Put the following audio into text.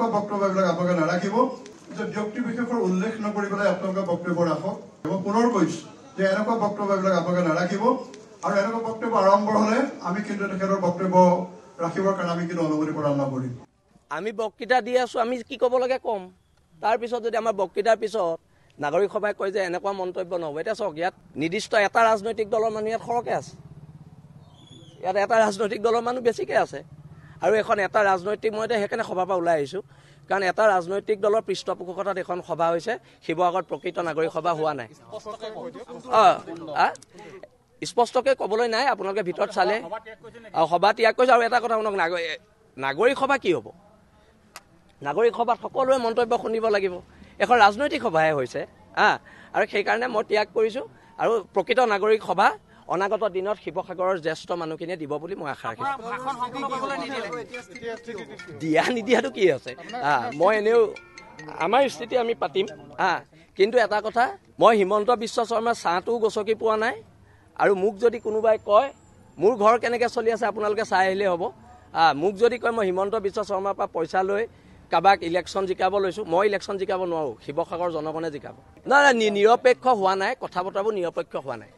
এনেকুৱা বক্তব্যবিলাক আপোনালোকে নাৰাখিব যে ব্যক্তি বিশেষৰ উল্লেখ নকৰি পেলাই আপোনালোকে বক্তব্য ৰাখক। মই পুনৰ কৈছো যে এনেকুৱা বক্তব্যবিলাক আপোনালোকে নাৰাখিব আৰু এনেকুৱা বক্তব্য আৰম্ভ হলে আমি কিন্তু তেখেতৰ বক্তব্য ৰাখিবৰ কাৰণে আমি কিন্তু অনুমতি প্ৰদান নকৰিম। আমি বক্তৃতা দি আছো, আমি কি ক'ব লাগে কম। তাৰপিছত যদি আমাৰ বক্তৃতাৰ পিছত নাগৰিক সভাই কয় যে এনেকুৱা মন্তব্য নহ'ব, এতিয়া চাওক ইয়াত নিৰ্দিষ্ট এটা ৰাজনৈতিক দলৰ মানুহ ইয়াত সৰহকৈ আছে, ইয়াত এটা ৰাজনৈতিক দলৰ মানুহ বেছিকৈ আছে আৰু এখন এটা ৰাজনৈতিক মই সেইকাৰণে সভাৰ পৰা ওলাই আহিছোঁ কাৰণ এটা ৰাজনৈতিক দলৰ পৃষ্ঠপোষকতাত এখন সভা হৈছে, শিৱসাগৰত প্ৰকৃত নাগৰিক সভা হোৱা নাই। স্পষ্টকৈ ক'বলৈ নাই, আপোনালোকে ভিতৰত চালে সভা ত্যাগ কৰিছে। আৰু এটা কথা শুনক, নাগৰিক সভা কি হ'ব? নাগৰিক সভাত সকলোৱে মন্তব্য শুনিব লাগিব, এখন ৰাজনৈতিক সভাহে হৈছে আৰু সেইকাৰণে মই ত্যাগ কৰিছোঁ আৰু প্ৰকৃত নাগৰিক সভা অনাগত দিনত শিৱসাগৰৰ জ্যেষ্ঠ মানুহখিনিয়ে দিব বুলি মই আশা ৰাখিছোঁ। দিয়া নিদিয়াটো কি আছে, মই এনেও আমাৰ স্থিতি আমি পাতিম কিন্তু এটা কথা, মই হিমন্ত বিশ্ব শৰ্মাৰ ছাঁটোও গছকি পোৱা নাই আৰু মোক যদি কোনোবাই কয় মোৰ ঘৰ কেনেকৈ চলি আছে আপোনালোকে চাই আহিলেই হ'ব। মোক যদি কয় মই হিমন্ত বিশ্ব শৰ্মাৰ পৰা পইচা লৈ কাৰোবাক ইলেকশ্যন জিকাব লৈছোঁ, মই ইলেকশ্যন জিকাব নোৱাৰোঁ, শিৱসাগৰ জনগণে জিকাব। নাই নিৰপেক্ষ হোৱা নাই, কথা বতৰাবোৰ নিৰপেক্ষ হোৱা নাই